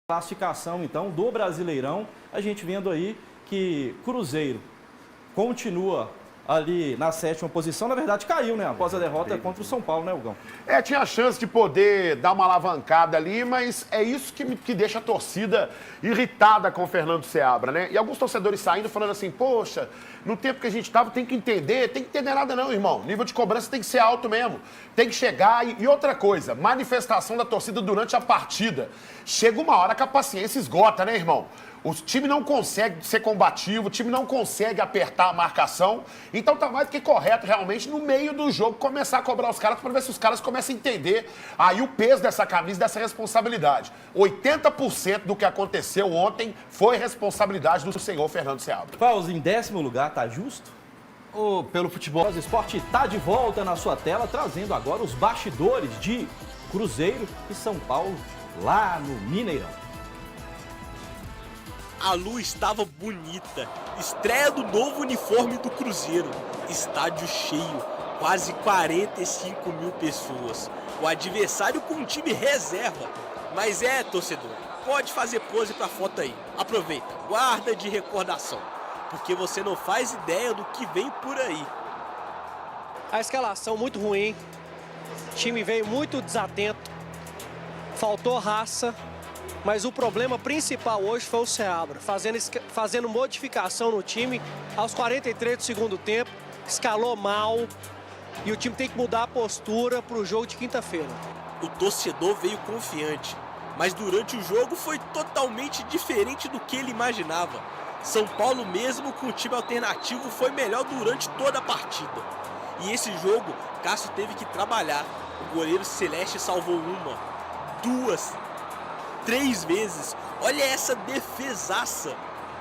Classificação, então, do Brasileirão, a gente vendo aí que Cruzeiro continua ali na 7ª posição, na verdade caiu, né, após a derrota contra o São Paulo, né, Hugão? Tinha a chance de poder dar uma alavancada ali, mas é isso que deixa a torcida irritada com o Fernando Seabra, né? E alguns torcedores saindo falando assim, poxa, no tempo que a gente estava tem que entender nada não, irmão. Nível de cobrança tem que ser alto mesmo, tem que chegar. E outra coisa, manifestação da torcida durante a partida. Chega uma hora que a paciência esgota, né, irmão? O time não consegue ser combativo, o time não consegue apertar a marcação. Então tá mais do que correto, realmente, no meio do jogo, começar a cobrar os caras para ver se os caras começam a entender aí o peso dessa camisa, dessa responsabilidade. 80% do que aconteceu ontem foi responsabilidade do senhor Fernando Seabra. Fausto, em 10º lugar, tá justo? Pelo futebol. O Esporte tá de volta na sua tela, trazendo agora os bastidores de Cruzeiro e São Paulo, lá no Mineirão. A lua estava bonita, estreia do novo uniforme do Cruzeiro, estádio cheio, quase 45 mil pessoas, o adversário com um time reserva, mas torcedor, pode fazer pose pra foto aí, aproveita, guarda de recordação, porque você não faz ideia do que vem por aí. A escalação muito ruim, o time veio muito desatento, faltou raça. Mas o problema principal hoje foi o Seabra, fazendo modificação no time aos 43 do segundo tempo, escalou mal e o time tem que mudar a postura para o jogo de quinta-feira. O torcedor veio confiante, mas durante o jogo foi totalmente diferente do que ele imaginava. São Paulo mesmo com o time alternativo foi melhor durante toda a partida. E esse jogo, Cássio teve que trabalhar. O goleiro Celeste salvou 1, 2, 3 vezes. Olha essa defesaça.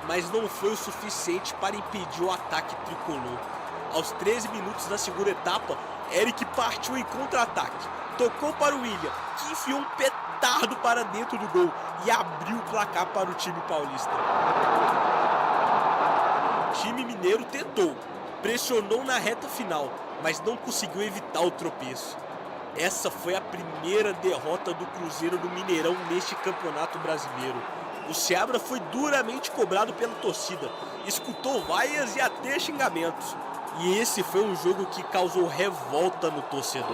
Mas não foi o suficiente para impedir o ataque tricolor. Aos 13 minutos da segunda etapa, Eric partiu em contra-ataque. Tocou para o William, que enfiou um petardo para dentro do gol e abriu o placar para o time paulista. O time mineiro tentou, pressionou na reta final, mas não conseguiu evitar o tropeço. Essa foi a primeira derrota do Cruzeiro no Mineirão neste campeonato brasileiro. O Seabra foi duramente cobrado pela torcida, escutou vaias e até xingamentos. E esse foi um jogo que causou revolta no torcedor.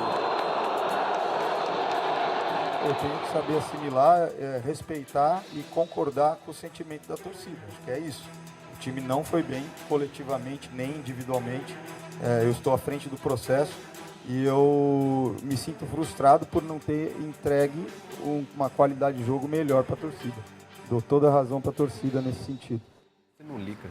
Eu tenho que saber assimilar, respeitar e concordar com o sentimento da torcida. Acho que é isso. O time não foi bem coletivamente, nem individualmente. Eu estou à frente do processo. E eu me sinto frustrado por não ter entregue uma qualidade de jogo melhor para a torcida. Dou toda a razão para a torcida nesse sentido. Não liga.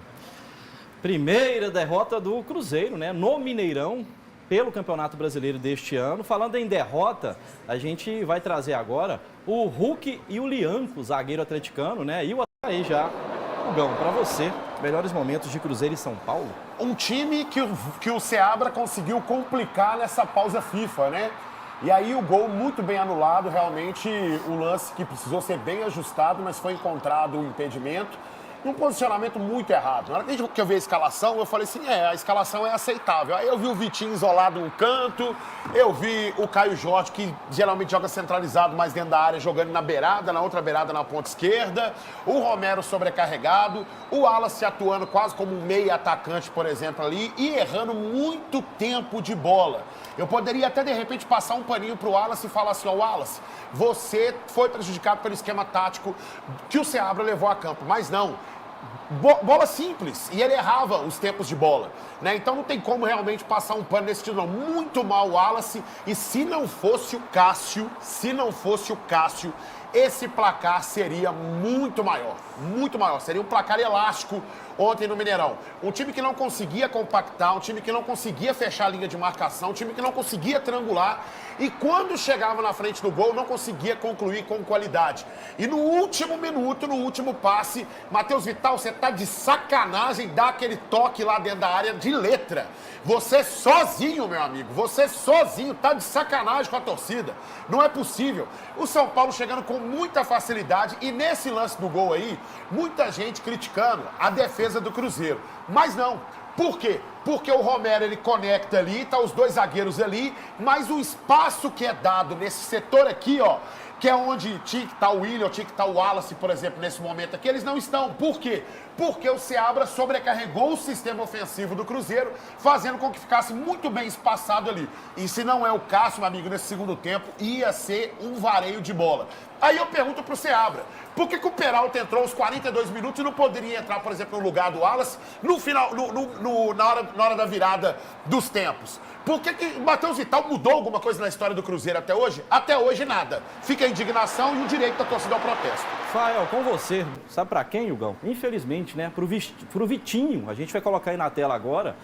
Primeira derrota do Cruzeiro, né, no Mineirão, pelo Campeonato Brasileiro deste ano. Falando em derrota, a gente vai trazer agora o Hulk e o Lianco, zagueiro atleticano, né, e o aí já. Hugão, para você, melhores momentos de Cruzeiro e São Paulo? Um time que o Seabra conseguiu complicar nessa pausa FIFA, né? E aí o gol muito bem anulado, realmente um lance que precisou ser bem ajustado, mas foi encontrado o impedimento. Um posicionamento muito errado. Na hora que eu vi a escalação, eu falei assim, a escalação é aceitável. Aí eu vi o Vitinho isolado no canto, eu vi o Caio Jorge, que geralmente joga centralizado, mas dentro da área, jogando na beirada, na outra beirada na ponta esquerda, o Romero sobrecarregado, o Wallace atuando quase como um meia atacante, por exemplo, ali, e errando muito tempo de bola. Eu poderia até, de repente, passar um paninho pro Wallace e falar assim, Wallace, você foi prejudicado pelo esquema tático que o Seabra levou a campo, mas não. Bola simples, e ele errava os tempos de bola, né? Então não tem como realmente passar um pano nesse título, não. Muito mal o Wallace, e se não fosse o Cássio, esse placar seria muito maior, seria um placar elástico ontem no Mineirão. Um time que não conseguia compactar, um time que não conseguia fechar a linha de marcação, um time que não conseguia triangular e quando chegava na frente do gol não conseguia concluir com qualidade. E no último minuto, no último passe, Matheus Vital, você tá de sacanagem, dá aquele toque lá dentro da área de letra. Você sozinho, meu amigo, tá de sacanagem com a torcida. Não é possível. O São Paulo chegando com muita facilidade e nesse lance do gol aí, muita gente criticando a defesa do Cruzeiro. Mas não. Por quê? Porque o Romero, ele conecta ali, tá os dois zagueiros ali, mas o espaço que é dado nesse setor aqui, ó, que é onde tinha que estar o William, tinha que estar o Wallace, por exemplo, nesse momento aqui, eles não estão. Por quê? Porque o Seabra sobrecarregou o sistema ofensivo do Cruzeiro, fazendo com que ficasse muito bem espaçado ali. E se não é o caso, meu amigo, nesse segundo tempo, ia ser um vareio de bola. Aí eu pergunto pro Seabra, por que o Peralta entrou aos 42 minutos e não poderia entrar, por exemplo, no lugar do Wallace no final, na hora da virada dos tempos? Por que o Matheus Vital mudou alguma coisa na história do Cruzeiro até hoje? Até hoje, nada. Fica a indignação e o direito da torcida ao protesto. Fael, com você. Sabe pra quem, Hugão? Infelizmente, né? Pro Vitinho. A gente vai colocar aí na tela agora.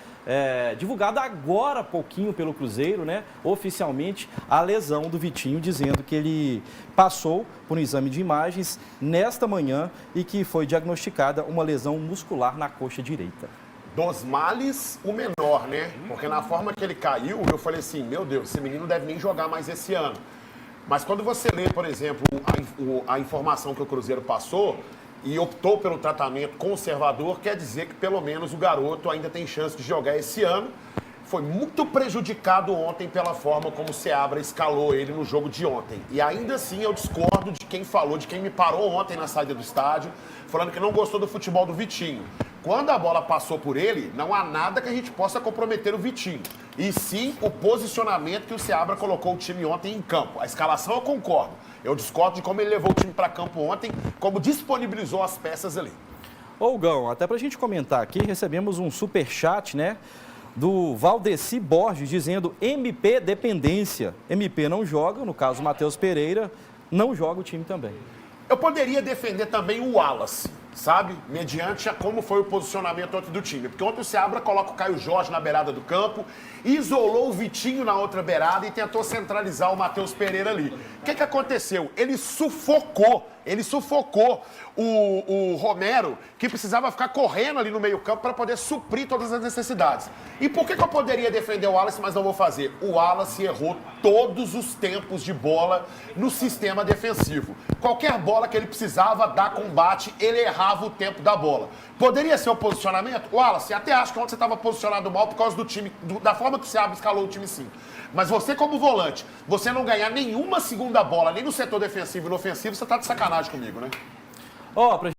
Divulgado agora há pouquinho pelo Cruzeiro, né? Oficialmente, a lesão do Vitinho, dizendo que ele passou por um exame de imagens nesta manhã e que foi diagnosticada uma lesão muscular na coxa direita. Dos males, o menor, né? Porque na forma que ele caiu, eu falei assim, meu Deus, esse menino não deve nem jogar mais esse ano. Mas quando você lê, por exemplo, a informação que o Cruzeiro passou e optou pelo tratamento conservador, quer dizer que pelo menos o garoto ainda tem chance de jogar esse ano. Foi muito prejudicado ontem pela forma como o Seabra escalou ele no jogo de ontem. E ainda assim eu discordo de quem falou, de quem me parou ontem na saída do estádio, falando que não gostou do futebol do Vitinho. Quando a bola passou por ele, não há nada que a gente possa comprometer o Vitinho. E sim o posicionamento que o Seabra colocou o time ontem em campo. A escalação eu concordo. Eu discordo de como ele levou o time para campo ontem, como disponibilizou as peças ali. Ô, Gão, até pra gente comentar aqui, recebemos um superchat, né? Do Valdeci Borges, dizendo MP dependência. MP não joga, no caso o Matheus Pereira, não joga o time também. Eu poderia defender também o Wallace, sabe? Mediante a como foi o posicionamento ontem do time. Porque ontem o Seabra coloca o Caio Jorge na beirada do campo, isolou o Vitinho na outra beirada e tentou centralizar o Matheus Pereira ali. O que aconteceu? Ele sufocou o Romero, que precisava ficar correndo ali no meio-campo para poder suprir todas as necessidades. E por que eu poderia defender o Wallace, mas não vou fazer? O Wallace errou todos os tempos de bola no sistema defensivo. Qualquer bola que ele precisava dar combate, ele errava o tempo da bola. Poderia ser o posicionamento? Wallace, até acho que ontem você estava posicionado mal por causa do time, da forma que o Seabra escalou o time, sim. Mas você como volante, você não ganhar nenhuma segunda bola, nem no setor defensivo e no ofensivo, você tá de sacanagem comigo, né? Ó,